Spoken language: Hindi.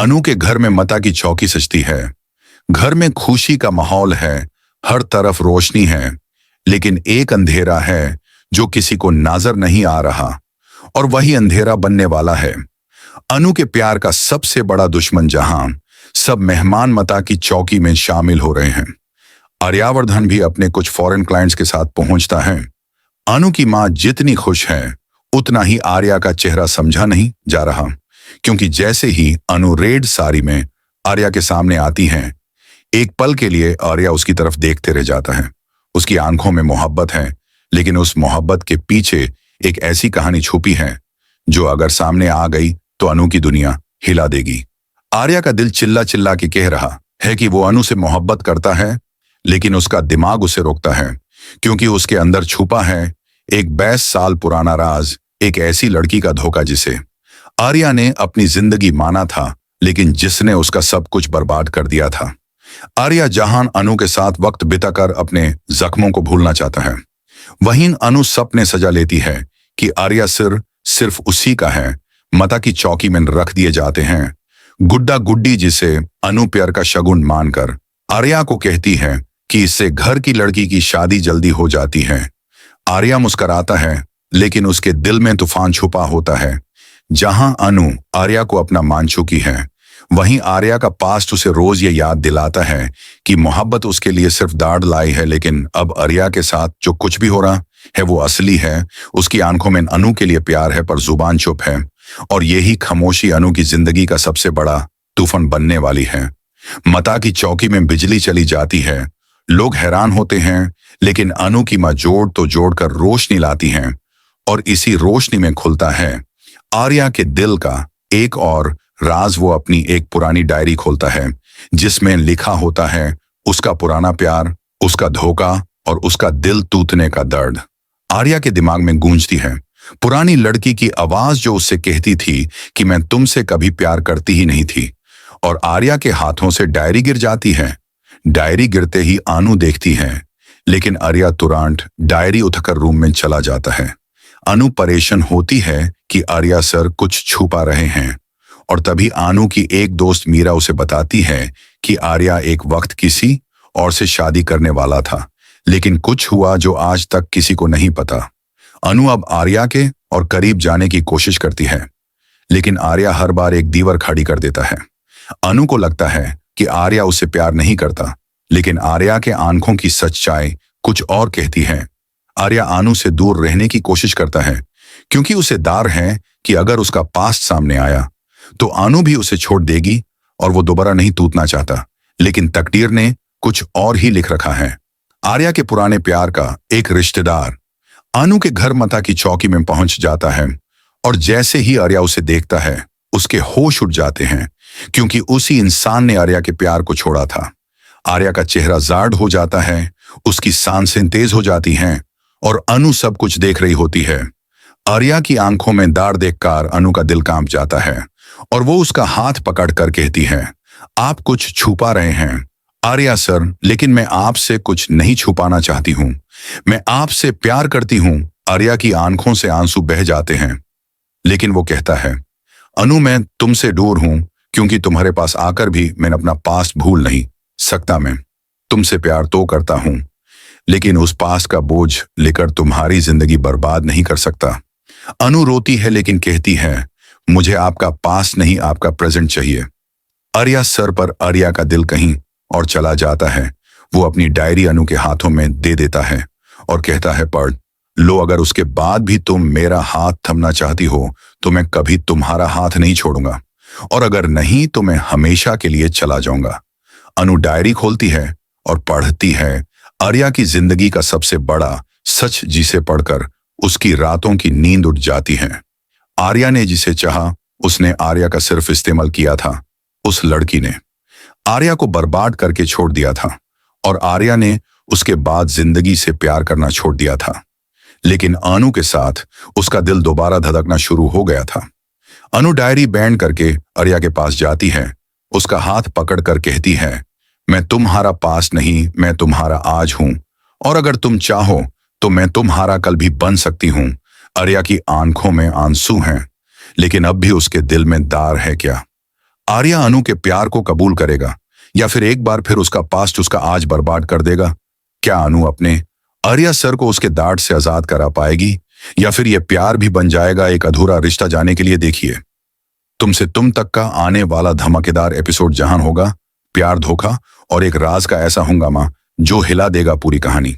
अनु के घर में मता की चौकी सजती है। घर में खुशी का माहौल है, हर तरफ रोशनी है, लेकिन एक अंधेरा है जो किसी को नजर नहीं आ रहा, और वही अंधेरा बनने वाला है। अनु के प्यार का सबसे बड़ा दुश्मन जहां सब मेहमान मता की चौकी में शामिल हो रहे हैं। आर्यावर्धन भी अपने कुछ फॉरेन क्लाइंट्स के साथ पहुंचता है। अनु की मां जितनी खुश है उतना ही आर्या का चेहरा समझा नहीं जा रहा, क्योंकि जैसे ही अनु रेड साड़ी में आर्या के सामने आती है, एक पल के लिए आर्या उसकी तरफ देखते रह जाता है। उसकी आंखों में मोहब्बत है, लेकिन उस मोहब्बत के पीछे एक ऐसी कहानी छुपी है जो अगर सामने आ गई तो अनु की दुनिया हिला देगी। आर्या का दिल चिल्ला चिल्ला के कह रहा है कि वो अनु से मोहब्बत करता है, लेकिन उसका दिमाग उसे रोकता है, क्योंकि उसके अंदर छुपा है एक 22 साल पुराना राज, एक ऐसी लड़की का धोखा जिसे आर्या ने अपनी जिंदगी माना था, लेकिन जिसने उसका सब कुछ बर्बाद कर दिया था। आर्या जहां अनु के साथ वक्त बिताकर अपने जख्मों को भूलना चाहता है, वहीं अनु सपने सजा लेती है कि आर्या सिर्फ उसी का है। मता की चौकी में रख दिए जाते हैं। गुड्डा गुड्डी जिसे अनु प्यार का शगुन मानकर आर्या को कहती है कि इससे घर की लड़की की शादी जल्दी हो जाती है। आर्या मुस्कुराता है, लेकिन उसके दिल में तूफान छुपा होता है। जहां अनु आर्या को अपना मान चुकी है, वहीं आर्या का पास्ट उसे रोज ये याद दिलाता है कि मोहब्बत उसके लिए सिर्फ दाढ़ लाई है, लेकिन अब आर्या के साथ जो कुछ भी हो रहा है वो असली है। उसकी आंखों में अनु के लिए प्यार है, पर जुबान चुप है, और यही खामोशी अनु की जिंदगी का सबसे बड़ा तूफान बनने वाली है। मता की चौकी में बिजली चली जाती है। लोग हैरान होते हैं, लेकिन अनु की मां जोड़ तो जोड़ कर रोशनी लाती हैं, और इसी रोशनी में खुलता है आर्या के दिल का एक और राज। वो अपनी एक पुरानी डायरी खोलता है, जिसमें लिखा होता है उसका पुराना प्यार, उसका धोखा और उसका दिल टूटने का दर्द। आर्या के दिमाग में गूंजती है पुरानी लड़की की आवाज जो उससे कहती थी कि मैं तुमसे कभी प्यार करती ही नहीं थी, और आर्या के हाथों से डायरी गिर जाती है। डायरी गिरते ही अनु देखती है, लेकिन आर्या तुरंत डायरी उठकर रूम में चला जाता है। अनु परेशान होती है कि आर्या सर कुछ छुपा रहे हैं, और तभी अनु की एक दोस्त मीरा उसे बताती है कि आर्या एक वक्त किसी और से शादी करने वाला था, लेकिन कुछ हुआ जो आज तक किसी को नहीं पता। अनु अब आर्या के और करीब जाने की कोशिश करती है, लेकिन आर्या हर बार एक दीवार खड़ी कर देता है। अनु को लगता है कि आर्या उसे प्यार नहीं करता, लेकिन आर्या के आंखों की सच्चाई कुछ और कहती है। आर्या अनु से दूर रहने की कोशिश करता है, क्योंकि उसे डर है कि अगर उसका पास्ट सामने आया तो अनु भी उसे छोड़ देगी, और वो दोबारा नहीं टूटना चाहता। लेकिन तकदीर ने कुछ और ही लिख रखा है। आर्या के पुराने प्यार का एक रिश्तेदार अनु के घर मता की चौकी में पहुंच जाता है, और जैसे ही आर्या उसे देखता है उसके होश उड़ जाते हैं, क्योंकि उसी इंसान ने आर्या के प्यार को छोड़ा था। आर्या का चेहरा जाड़ हो जाता है, उसकी सांसें तेज हो जाती हैं, और अनु सब कुछ देख रही होती है। आर्या की आंखों में दाढ़ देखकर अनु का दिल कांप जाता है, और वो उसका हाथ पकड़कर कहती है, आप कुछ छुपा रहे हैं आर्या सर, लेकिन मैं आपसे कुछ नहीं छुपाना चाहती हूँ। मैं आपसे प्यार करती हूँ। आर्या की आंखों से आंसू बह जाते हैं, लेकिन वो कहता है, अनु मैं तुमसे दूर हूं, क्योंकि तुम्हारे पास आकर भी मैं अपना पास्ट भूल नहीं सकता। मैं तुमसे प्यार तो करता हूं, लेकिन उस पास्ट का बोझ लेकर तुम्हारी जिंदगी बर्बाद नहीं कर सकता। अनु रोती है, लेकिन कहती है, मुझे आपका पास्ट नहीं, आपका प्रेजेंट चाहिए। आर्या सर पर आर्या का दिल कहीं और चला जाता है। वो अपनी डायरी अनु के हाथों में दे देता है और कहता है, पढ़ लो, अगर उसके बाद भी तुम मेरा हाथ थमना चाहती हो तो मैं कभी तुम्हारा हाथ नहीं छोड़ूंगा, और अगर नहीं तो मैं हमेशा के लिए चला जाऊंगा। अनु डायरी खोलती है और पढ़ती है आर्या की जिंदगी का सबसे बड़ा सच, जिसे पढ़कर उसकी रातों की नींद उड़ जाती है। आर्या ने जिसे चाहा उसने आर्या का सिर्फ इस्तेमाल किया था। उस लड़की ने आर्या को बर्बाद करके छोड़ दिया था, और आर्या ने उसके बाद जिंदगी से प्यार करना छोड़ दिया था। लेकिन अनु के साथ उसका दिल दोबारा धड़कना शुरू हो गया था। अनु डायरी बैंड करके आर्या के पास जाती है, उसका हाथ पकड़कर कहती है, मैं तुम्हारा पास नहीं, मैं तुम्हारा आज हूं, और अगर तुम चाहो तो मैं तुम्हारा कल भी बन सकती हूं। आर्या की आंखों में आंसू हैं, लेकिन अब भी उसके दिल में दार है क्या? आर्या अनु के प्यार को कबूल करेगा या फिर एक बार फिर उसका पास्ट उसका आज बर्बाद कर देगा? क्या अनु अपने आर्या सर को उसके दाढ़ से आजाद करा पाएगी या फिर यह प्यार भी बन जाएगा एक अधूरा रिश्ता? जाने के लिए देखिए तुमसे तुम तक का आने वाला धमाकेदार एपिसोड, जहां होगा प्यार, धोखा और एक राज का ऐसा हंगामा जो हिला देगा पूरी कहानी।